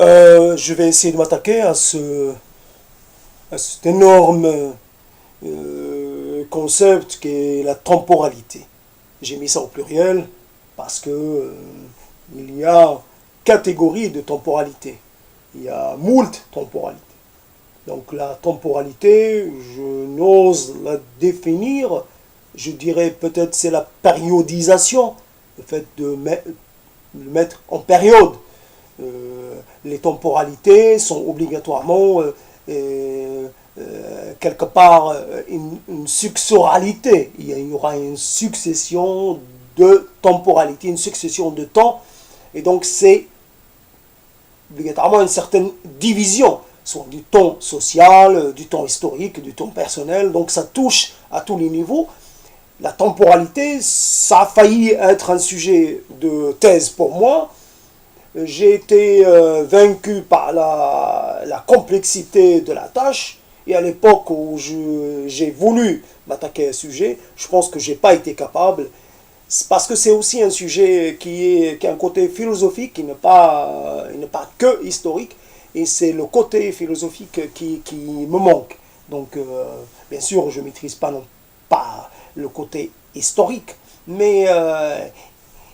Je vais essayer de m'attaquer à cet énorme concept qui est la temporalité. J'ai mis ça au pluriel parce que il y a catégorie de temporalité. Il y a moult temporalité. Donc la temporalité, je n'ose la définir, je dirais peut-être c'est la périodisation, le fait de le mettre en période. Les temporalités sont obligatoirement quelque part une successoralité. Il y aura une succession de temporalité, une succession de temps, et donc c'est obligatoirement une certaine division, soit du temps social, du temps historique, du temps personnel, donc ça touche à tous les niveaux. La temporalité, ça a failli être un sujet de thèse pour moi. J'ai été vaincu par la complexité de la tâche, et à l'époque où j'ai voulu m'attaquer à un sujet, je pense que je n'ai pas été capable, parce que c'est aussi un sujet qui a un côté philosophique, il n'est pas que historique, et c'est le côté philosophique qui me manque. Donc, bien sûr, je ne maîtrise pas, non, pas le côté historique, mais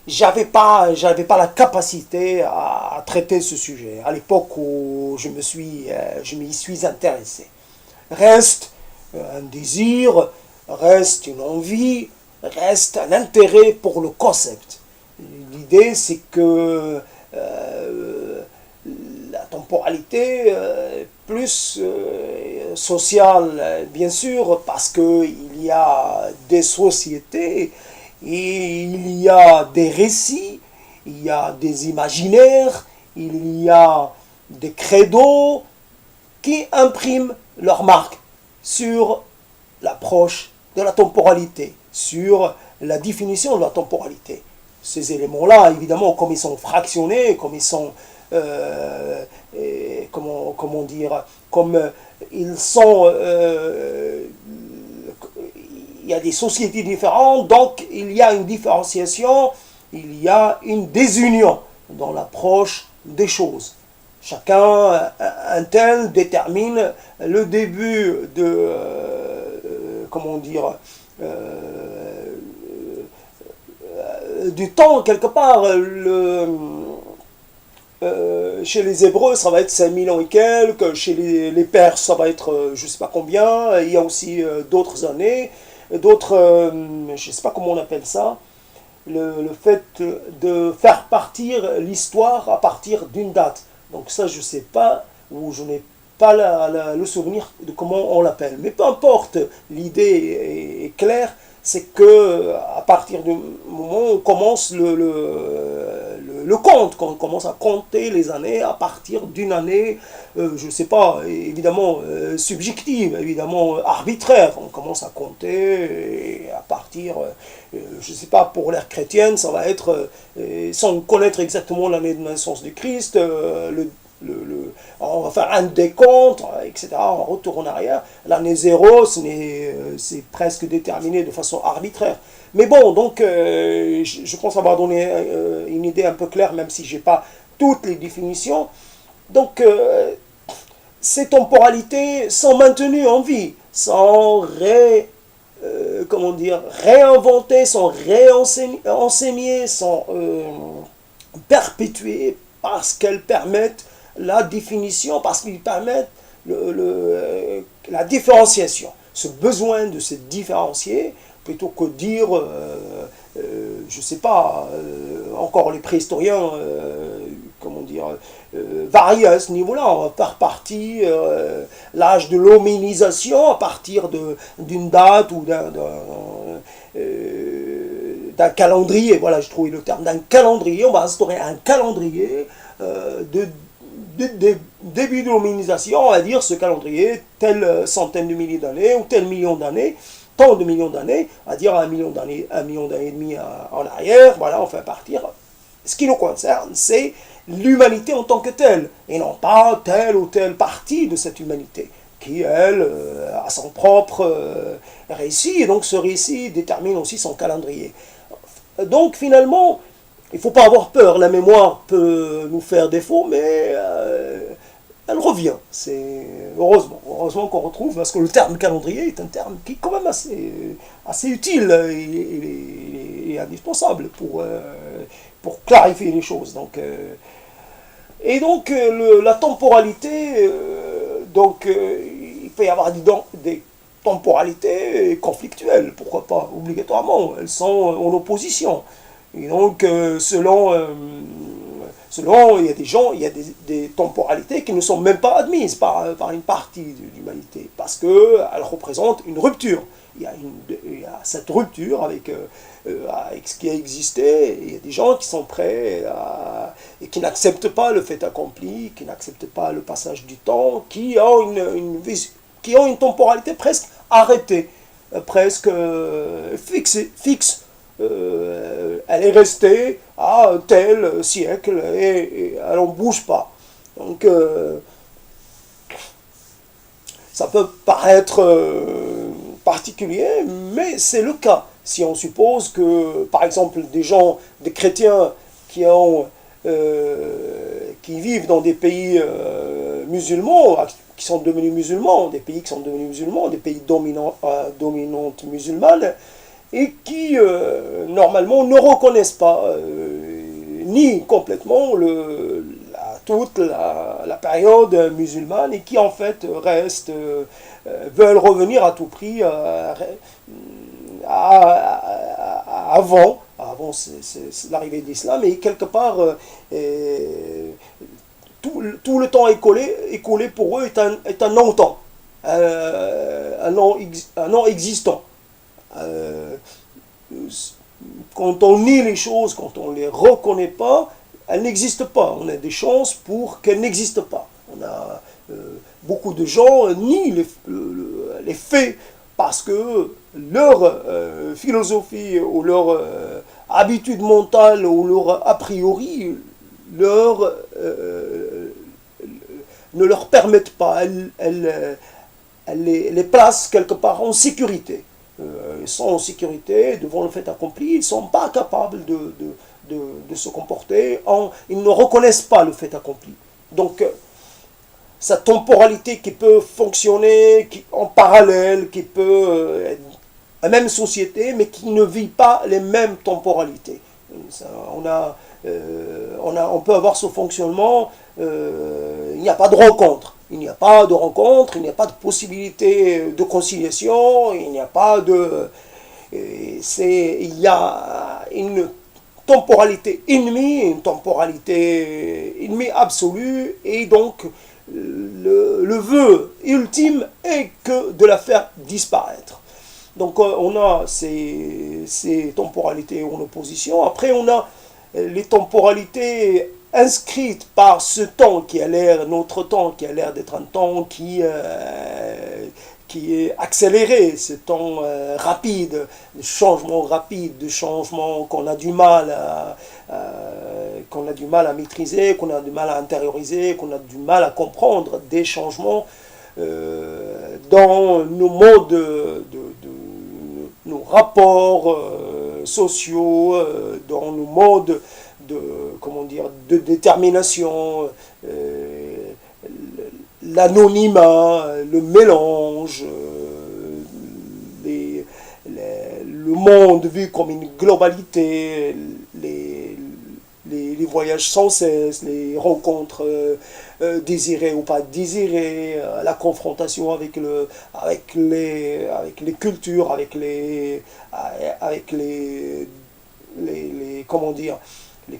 j'avais pas la capacité à traiter ce sujet à l'époque où je m'y suis intéressé. Reste un désir, reste une envie, reste un intérêt pour le concept. L'idée, c'est que la temporalité plus sociale, bien sûr, parce qu'il y a des sociétés et il y a des récits, il y a des imaginaires, il y a des credos qui impriment leur marque sur l'approche de la temporalité, sur la définition de la temporalité. Ces éléments-là, évidemment, comme ils sont fractionnés, comme ils sont, comment dire, comme ils sont, il y a des sociétés différentes, donc il y a une différenciation, il y a une désunion dans l'approche des choses. Chacun, un tel, détermine le début de, comment dire, du temps, quelque part. Chez les Hébreux, ça va être 5000 ans et quelques, chez les Perses, ça va être je ne sais pas combien, il y a aussi d'autres années, d'autres, je ne sais pas comment on appelle ça, le fait de faire partir l'histoire à partir d'une date. Donc ça, je ne sais pas, ou je n'ai pas le souvenir de comment on l'appelle. Mais peu importe, l'idée est claire, c'est que à partir du moment où on commence le compte, quand on commence à compter les années à partir d'une année, je ne sais pas, évidemment subjective, évidemment arbitraire, on commence à compter et à partir, je ne sais pas, pour l'ère chrétienne, ça va être, sans connaître exactement l'année de naissance du Christ, on va faire un décompte, etc. On retourne en arrière. L'année 0, c'est presque déterminé de façon arbitraire. Mais bon, donc, je pense avoir donné une idée un peu claire, même si je n'ai pas toutes les définitions. Donc, ces temporalités sont maintenues en vie, sont comment dire, réinventées, sont réenseignées, sont perpétuées parce qu'elles permettent la définition, parce qu'ils permettent la différenciation. Ce besoin de se différencier, plutôt que de dire, je ne sais pas, encore les préhistoriens, comment dire, varient à ce niveau-là. On va faire partie l'âge de l'hominisation à partir d'une date ou d'un calendrier. Voilà, je trouvais le terme d'un calendrier. On va instaurer un calendrier de début de l'hominisation, on va dire ce calendrier, telle centaine de milliers d'années ou tel million d'années, tant de millions d'années, on va dire un million d'années et demi en arrière, voilà, on fait partir. Ce qui nous concerne, c'est l'humanité en tant que telle, et non pas telle ou telle partie de cette humanité, qui, elle, a son propre récit, et donc ce récit détermine aussi son calendrier. Donc finalement, il ne faut pas avoir peur, la mémoire peut nous faire défaut, mais elle revient. C'est heureusement qu'on retrouve, parce que le terme calendrier est un terme qui est quand même assez utile, il est indispensable pour clarifier les choses. La temporalité, il peut y avoir des temporalités conflictuelles, pourquoi pas, obligatoirement, elles sont en opposition. Et donc, selon, il y a des temporalités qui ne sont même pas admises par une partie de l'humanité, parce qu'elles représentent une rupture. Il y a cette rupture avec ce qui a existé, il y a des gens qui sont prêts et qui n'acceptent pas le fait accompli, qui n'acceptent pas le passage du temps, qui ont une temporalité presque arrêtée, presque fixe. Elle est restée à tel siècle et elle n'en bouge pas. Donc, ça peut paraître particulier, mais c'est le cas. Si on suppose que, par exemple, des chrétiens qui vivent dans des pays musulmans, qui sont devenus musulmans, des pays qui sont devenus musulmans, des pays dominantes musulmanes, et qui, normalement, ne reconnaissent pas ni complètement toute la période musulmane, et qui, en fait, veulent revenir à tout prix avant c'est l'arrivée de l'islam, et quelque part, tout le temps écoulé pour eux est un non-temps, un non existant. Quand on nie les choses, quand on ne les reconnaît pas, elles n'existent pas. On a des chances pour qu'elles n'existent pas. On a beaucoup de gens nient les faits parce que leur philosophie ou leur habitude mentale ou leur a priori ne leur permettent pas. Elles les placent quelque part en sécurité. Ils sont en sécurité devant le fait accompli, ils ne sont pas capables de se comporter, ils ne reconnaissent pas le fait accompli. Donc, sa temporalité qui peut fonctionner en parallèle, qui peut être la même société, mais qui ne vit pas les mêmes temporalités. On peut avoir ce fonctionnement, il n'y a pas de rencontre. Il n'y a pas de rencontre, il n'y a pas de possibilité de conciliation, il n'y a pas de... il y a une temporalité ennemie absolue, et donc le vœu ultime est que de la faire disparaître. Donc on a ces temporalités en opposition. Après on a les temporalités inscrite par ce temps qui a l'air, notre temps, qui a l'air d'être un temps qui est accéléré, ce temps rapide, de changement rapide, de changement qu'on a du mal à maîtriser, qu'on a du mal à intérioriser, qu'on a du mal à comprendre, des changements dans nos modes nos rapports sociaux, dans nos modes de détermination, l'anonymat, le mélange, le monde vu comme une globalité, les voyages sans cesse, les rencontres désirées ou pas désirées, la confrontation avec les cultures, avec les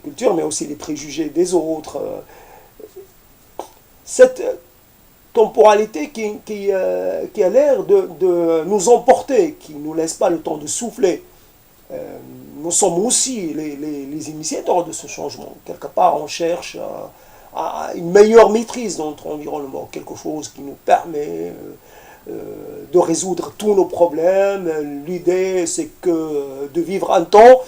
cultures, mais aussi les préjugés des autres. Cette temporalité qui a l'air de nous emporter, qui ne nous laisse pas le temps de souffler. Nous sommes aussi les initiateurs de ce changement. Quelque part, on cherche à une meilleure maîtrise de notre environnement, quelque chose qui nous permet de résoudre tous nos problèmes. L'idée, c'est de vivre un temps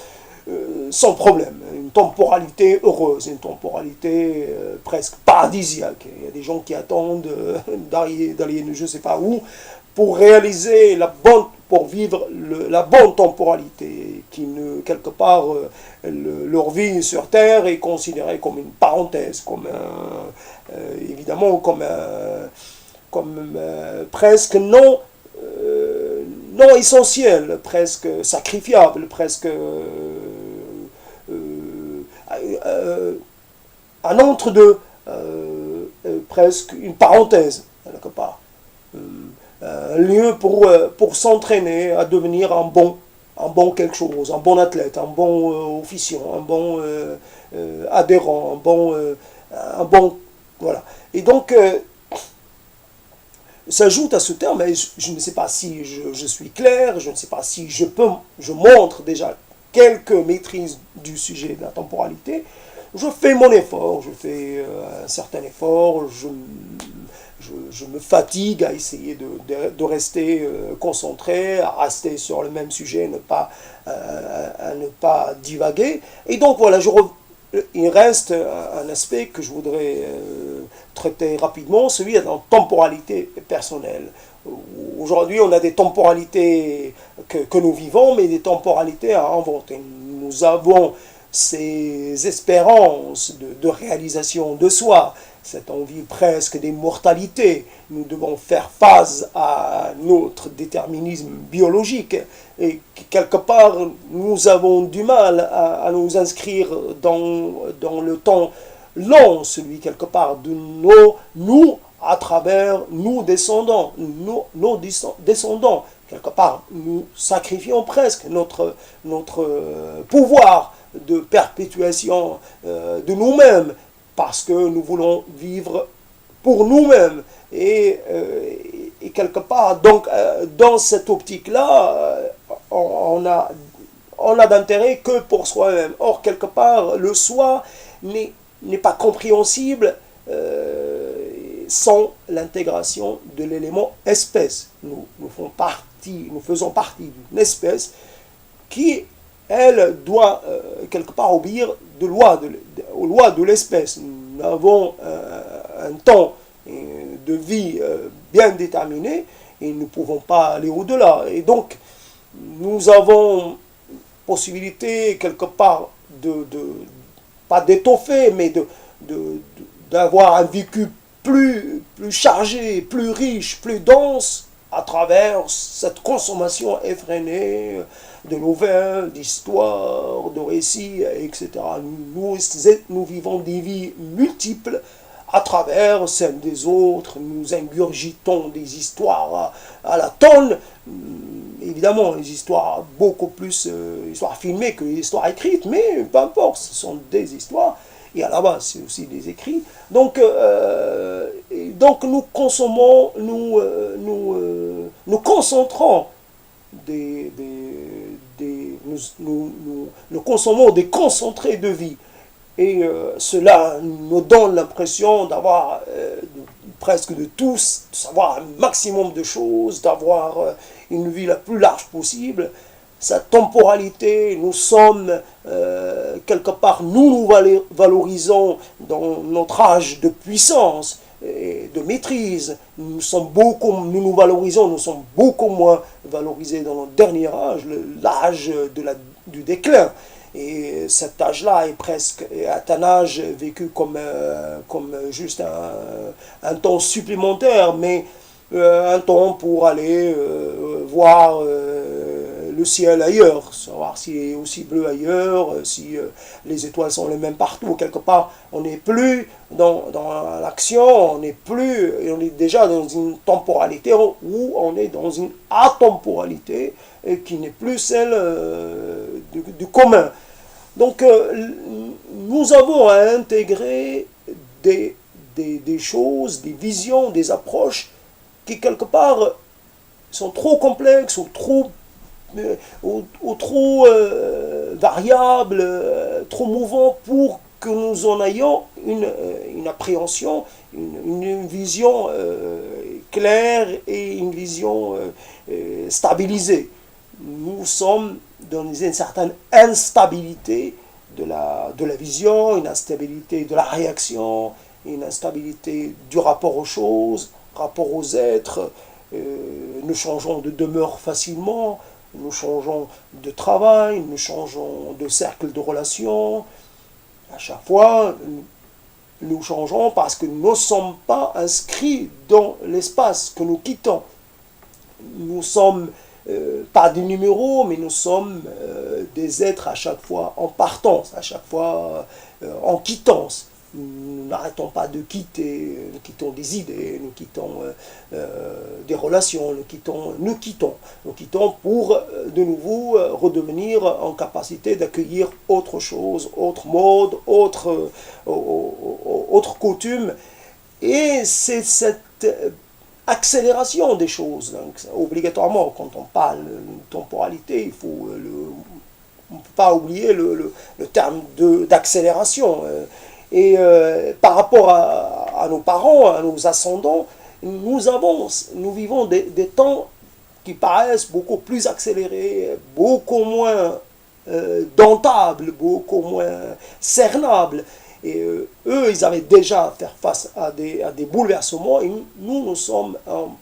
sans problème, une temporalité heureuse, une temporalité presque paradisiaque. Il y a des gens qui attendent d'aller je ne sais pas où pour réaliser pour vivre la bonne temporalité, qui ne, quelque part, leur vie sur Terre est considérée comme une parenthèse, évidemment comme presque non essentiel, presque sacrifiable, presque un entre-deux, presque une parenthèse, quelque part. Un lieu pour s'entraîner à devenir un bon quelque chose, un bon athlète, un bon officiant, un bon adhérent, un bon voilà. Et donc, s'ajoute à ce terme, et je ne sais pas si je suis clair, je ne sais pas si je montre déjà quelques maîtrises du sujet de la temporalité. Je fais mon effort, je fais un certain effort, je me fatigue à essayer de rester concentré, à rester sur le même sujet, à ne pas divaguer. Et donc voilà, il reste un aspect que je voudrais traiter rapidement, celui de la temporalité personnelle. Aujourd'hui, on a des temporalités que nous vivons, mais des temporalités à inventer. Nous avons ces espérances de réalisation de soi, cette envie presque d'immortalité. Nous devons faire face à notre déterminisme biologique et quelque part nous avons du mal à nous inscrire dans le temps long, celui quelque part de nous à travers nos descendants, nos descendants. Quelque part, nous sacrifions presque notre pouvoir de perpétuation de nous-mêmes parce que nous voulons vivre pour nous-mêmes. Et quelque part, donc, dans cette optique-là, on a d'intérêt que pour soi-même. Or, quelque part, le soi n'est pas compréhensible sans l'intégration de l'élément espèce. Nous faisons partie d'une espèce qui, elle, doit quelque part obéir aux lois de l'espèce. Nous avons un temps de vie bien déterminé et nous ne pouvons pas aller au-delà. Et donc, nous avons possibilité quelque part pas d'étoffer, mais d'avoir un vécu plus chargé, plus riche, plus dense à travers cette consommation effrénée de nouvelles, d'histoires, de récits, etc. Nous vivons des vies multiples à travers celles des autres, nous ingurgitons des histoires à la tonne, évidemment des histoires beaucoup plus histoires filmées que des histoires écrites, mais peu importe, ce sont des histoires, et à la base c'est aussi des écrits. Donc nous consommons, nous concentrons nous consommons des concentrés de vie. Et cela nous donne l'impression d'avoir presque de tous, de savoir un maximum de choses, d'avoir une vie la plus large possible. Cette temporalité, nous sommes quelque part, nous valorisons dans notre âge de puissance et de maîtrise. Nous valorisons, nous sommes beaucoup moins valorisés dans notre dernier âge, l'âge du déclin. Et cet âge-là est un âge vécu comme juste un temps supplémentaire, mais un temps pour aller voir le ciel ailleurs, savoir s'il est aussi bleu ailleurs, si les étoiles sont les mêmes partout. Quelque part, on n'est plus dans l'action, on est déjà dans une temporalité où on est dans une atemporalité qui n'est plus celle du commun. Donc, nous avons à intégrer des choses, des visions, des approches qui, quelque part, sont trop complexes ou trop variables, trop mouvantes pour que nous en ayons une appréhension, une vision claire et une vision stabilisée. Nous sommes dans une certaine instabilité de la vision, une instabilité de la réaction, une instabilité du rapport aux choses, rapport aux êtres, nous changeons de demeure facilement, nous changeons de travail, nous changeons de cercle de relations. À chaque fois, nous changeons parce que nous ne sommes pas inscrits dans l'espace que nous quittons. Nous sommes pas des numéros, mais nous sommes des êtres à chaque fois en partance, à chaque fois en quittance. Nous n'arrêtons pas de quitter, nous quittons des idées, nous quittons des relations, nous quittons pour de nouveau redevenir en capacité d'accueillir autre chose, autre mode, autre coutume. Et c'est cette accélération des choses. Donc, obligatoirement, quand on parle de temporalité, on ne peut pas oublier le terme d'accélération. Et par rapport à nos parents, à nos ascendants, nous vivons des temps qui paraissent beaucoup plus accélérés, beaucoup moins dentables, beaucoup moins cernables. Et eux, ils avaient déjà à faire face à des bouleversements, et nous sommes en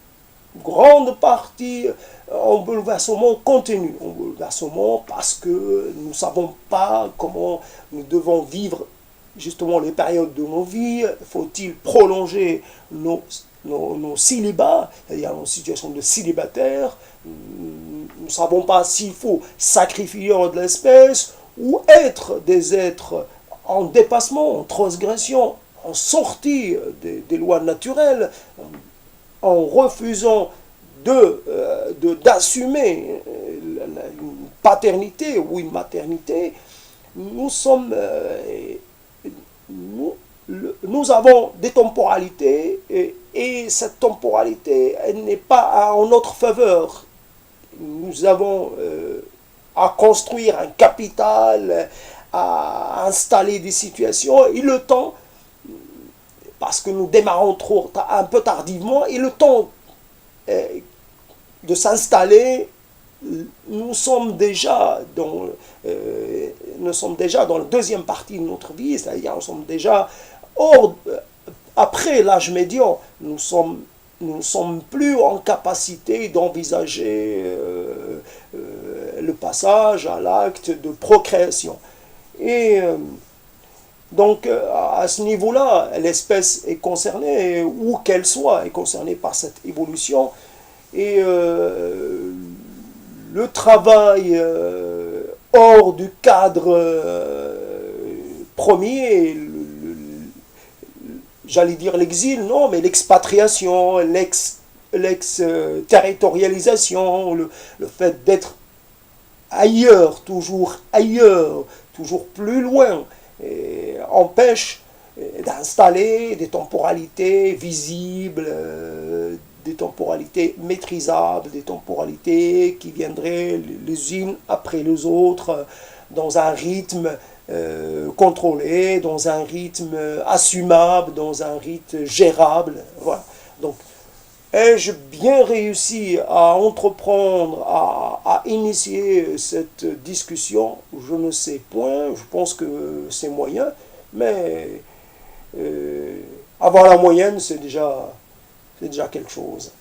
grande partie en bouleversement contenu, en bouleversement parce que nous ne savons pas comment nous devons vivre justement les périodes de nos vies. Faut-il prolonger nos célibats, c'est-à-dire nos situations de célibataire? Nous ne savons pas s'il faut sacrifier de l'espèce ou être des êtres en dépassement, en transgression, en sortie des lois naturelles, en refusant d'assumer une paternité ou une maternité. Nous avons des temporalités et cette temporalité, elle n'est pas en notre faveur. Nous avons à construire un capital, à installer des situations, et le temps, parce que nous démarrons un peu tardivement, et le temps de s'installer, nous sommes déjà dans la deuxième partie de notre vie, c'est-à-dire nous sommes déjà après l'âge médian. Nous ne sommes plus en capacité d'envisager le passage à l'acte de procréation. Et donc à ce niveau-là, l'espèce est concernée, où qu'elle soit, est concernée par cette évolution. Et le travail hors du cadre premier, j'allais dire l'exil, non, mais l'expatriation, l'ex-territorialisation, le fait d'être ailleurs, toujours plus loin, empêche d'installer des temporalités visibles, des temporalités maîtrisables, des temporalités qui viendraient les unes après les autres, dans un rythme contrôlé, dans un rythme assumable, dans un rythme gérable. Voilà. Donc, ai-je bien réussi à entreprendre, à initier cette discussion? Je ne sais point, je pense que c'est moyen, mais avoir la moyenne, c'est déjà quelque chose.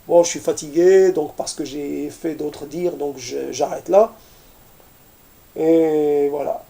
Bon, je suis fatigué, donc parce que j'ai fait d'autres dires, donc j'arrête là. Et voilà.